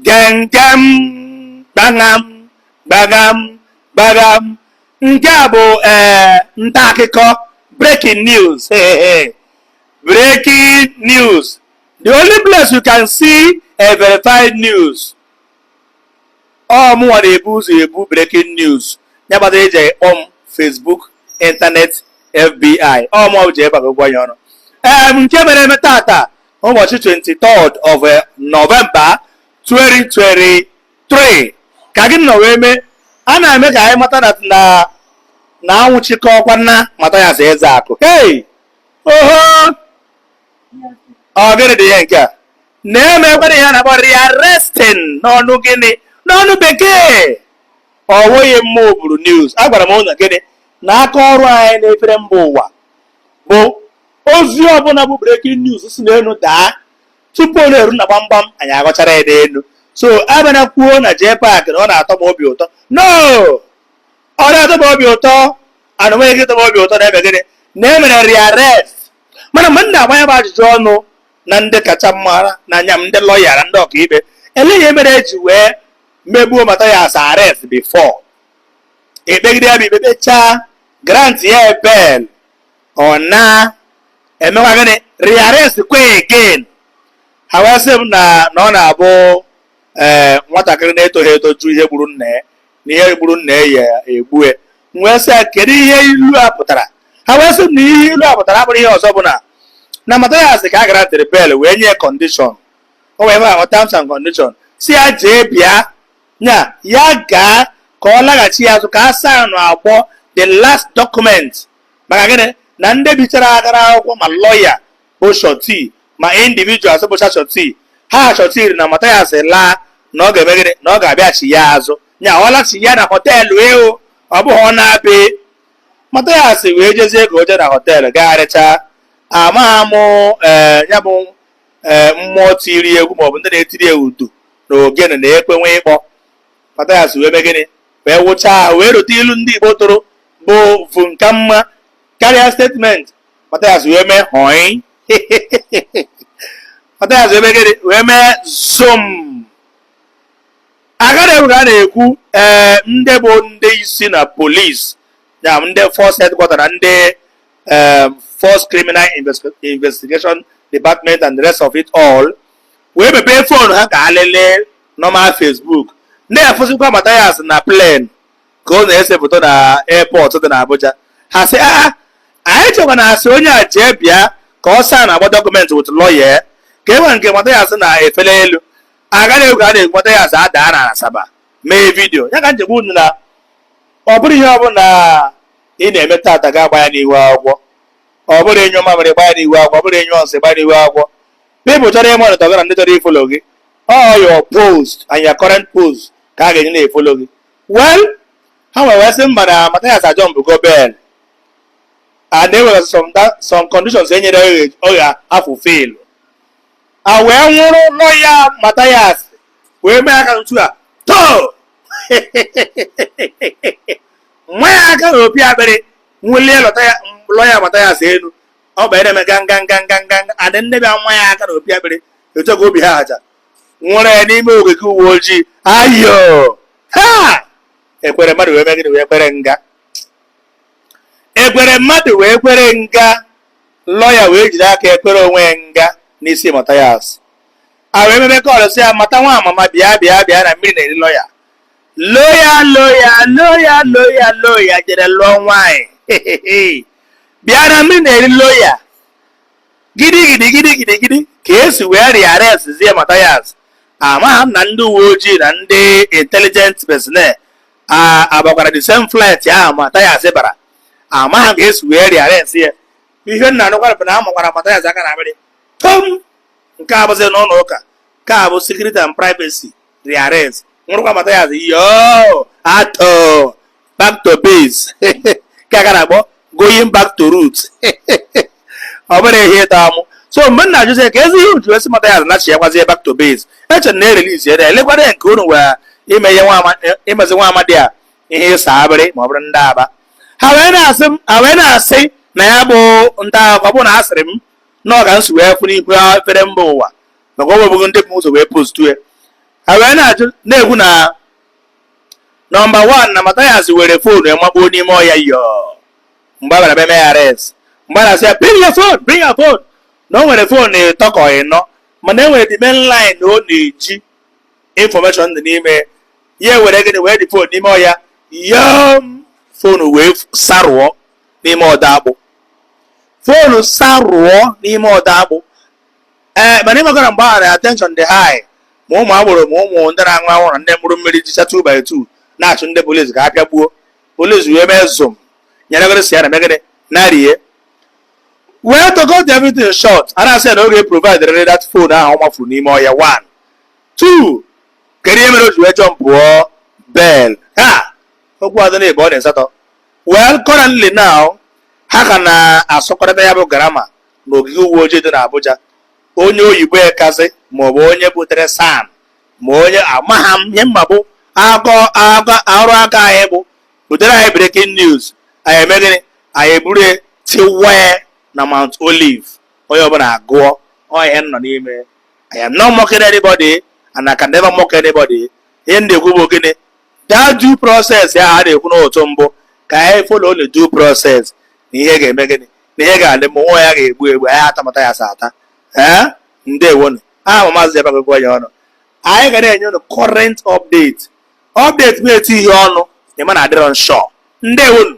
gengem bangam bagam bagam nke a bụ nta akụkọ breaking news. Breaking news. The only place you can see a verified news. Mụnwa na-ebu ụzọ ebu breaking news. Ya gbata eji Facebook, internet, FBI. Mụnwa ji ebe agụgwọ ya ọnụ. Nke mere eme tata ụbọchị 23rd of November 2023. Ka gị nọ wee mee, a na-eme ka anyị mata na anwụchikọkwa na Mathias Ezeaku. Hey! Oho! Gịnị dị ya nke a? Na-emekwana ya na-akpọ rearresting n'ọnụ gịnị? N'ọnụ bekee. Ọwụghị mmụọ buru news. Agwara m ụnụ gịnị? Na aka ọrụ anyị na-efere mba ụwa bụ ozi ọbụla bụ breaking news si n'elu daa tupu ọ na-eru na gbamgbam anyị agọchara ya n'elu. So abịana kwuo na jee paak na ọ na-atọ m obi ụtọ. No! Ọ na-atọ m obi ụtọ. Anụnweghị gị tọ m obi ụtọ na-ebe gịnị? Na emere rearrest. Mana mgbe m na-agbanye bụ ajụjụ ọnụ na ndị kacha mara na anya m ndị lọya na ndị ọkaikpe, eleghị emere eji wee megbuo Mathias arrest before. Ekpegide ya bụ ikpe kpechaa grant ya bel ọ na-emekwa gịnị? Rearrest kwe again. Ha wee sị m na ọ na-abụ nwatakịrị na-etoghị etoju ihe gburu nna ya na ihe gburu nna ya egbue. Wee sị kedu ihe ilu a pụtara? Ha wee sị m na ihe ilu a pụtara abụrụ ihe ọzọ bụ na Mathias ka a gara bel wee nye condition. O wee ma terms and condition si ya jee bịa nya ya gaa ka ọ laghachi azụ ka a saa nụ agbọ the last document maka gịnị na ndị bichara agara akwụkwọ ma lọya bụ shọti ma individuals bụcha shọti ha shọtiri na Mathias laa na ọ ga-eme gịnị na ọ ga-abịachi ya azụ nya ọ lachi ya na họteelụ eo ọ bụghị ọ na-abịa. Mathias wee jezie ka o jee na họteelụ gagharịcha amụ ya bụ mmụọ tiri egwu maọbụ ndị na-etiri udu na ogene na ekwenwe ịkpọ. Mathias wee mee gịnị wee wụchaa wee rote ilu ndị Igbo tụrụ bụ vu nka mma karịa statement. Mathias wee mee hoi. Mathias wee mee gịnị wee mee zoom. Agara ewu ka a na-ekwu ndị bụ ndị isi na polisi ya ndị force headquarter na ndị Force Criminal Investigation Department and the rest of it all wee mepee fon ha ka ha lelee normal Facebook. Ndị afụzikwa Mathias na plane ka ọ na-ese foto na airport dị na Abuja. Ha sị anyị chọkwa na asị onye a jee bịa ka ọ saa na agba dọkụmentị with lawyer ka e nwere nke Mathias na-efele elu. Agaghị egwu ka a na-ekwu Mathias adaa na Asaba mee vidio. Ya ka njegbu unu na ọ bụrụ ihe ọbụla ị na-eme tata ga-agba ya n'ihu akwụkwọ. Ọ bụrụ enyo mamịrị gbaa n'ihu akwụkwọ, ọ bụrụ enyo nsị gbaa n'ihu akwụkwọ. People chọrọ ịma ọnụtọ gị na ndị chọrọ ifolo gị. All your post and your current post ka a ga-enye na-efolo gị. Well, ha nwere sị mba na Mathias ajọmpụ go bel and there were some conditions e nyere ọ ga-afụfil. A wee nwụrụ lọya Mathias wee mee aka ntu a too nwa ya aka na opi akpịrị nwụlie lọya Mathias elu. Ọ bụ eme gangan adị ndị bịa nwa ya aka na opi akpịrị etu ka obi ha aja nwụrụ ya n'ime ogige uwe ojii. Ayo ha ekwere mmadụ wee mee gịnị wee kwere nga. Ekwere mmadụ wee kwere nga. Lọya wee jiri aka ekwere onwe nga n'isi Mathias. A wee mebe ka ọrụ sị ya mata nwa amama bịa na mmiri na-eri lọya. Lọya jere lụọ nwaanyị bịa na mmiri na-eri lọya. Gidi ka esi wee rearrest zie Mathias. Ama na ndị uwe ojii na ndị intelligent personnel agbakwara the same flight ahụ Mathias bara. Ama ha ga-esi wee rearrest ya. Ihe nna anụkwara bụ na amakwara Mathias aka na abịrị tom nke abụzi n'ụlọ ụka ka bụ security and privacy rearrest. Nwụrụkwa Mathias yo ato back to base ka ga na-akpọ going back to roots. Ọ bụrụ ihe ịta amụ. So mgbe nna ajụzi ka ezi ihe uju esi Mathias nachi ya gwazie back to base eche na erelease ya elekwara nke unu wee imezi nwa amadi a ihe ịsa abịrị ma ọ bụrụ ndị Aba. Ha wee na-asị na ya bụ nta akụkọ bụ na asịrị m na ọ ga nsi wee fụ n'ihu efere mba ụwa maka ọ webụghị ndị bụ ụzọ wee postu ya. awena na-ekwu na number 1 na Mathias were phone emakpo n'ime ọya yo mgbe a bịara mee arrest mgbe na asị bring your phone na o nwere phone tọkọ ịnọ mana e nwere the main line na ọ na-eji information dị n'ime ya were gịnị wee dị phone n'ime ọya yom phone wee sarụọ n'ime ọda akpụ phone sarụọ n'ime ọda akpụ mana ịmagara mgbe ahụ attention dị high ma ụmụ agboro ma ụmụ ndị na-aṅụ anwụ na ndị mụrụ mmiri jicha 2 by 2 na-achụ ndị polisi ka apịa gbuo polisi wee mee zoom nyere si ya na megide narie wee to cut everything short a na-asị na oge provide that phone ahụ ọ mafuru n'ime ọya 1 2 kedu ihe mere o ji wee jump pụọ bel ha okwu adị na-ebe ọ dị asatọ well currently now ha ka na-asọkọrịta ya bụ garama n'ogige uwe ojii dị n'Abuja onye oyibo ekasị maọbụ onye butere sam ma onye amagha m nye mma bụ arụ aka anyị bụ butere anyị breaking news anyị eme gịnị anyị eburu tiwee na Mount Olive onye ọbụla agụọ ihe nọ n'ime I am not mocking anybody and I can never mock anybody ihe ndị ekwu bụ gịnị that due process ya ha na-ekwu n'otu mbụ ka anyị follow the due process na ihe ga-eme gịnị na ihe ga-adị ma nwa ya ga-egbu egbu anyị atamata ya asa ndewonu aha Maazị Ebuka ya ọnụ anyị ga na-enye unu current update bụ eti ihe ọnụ ịma na adịrọ nsọ ndewonu.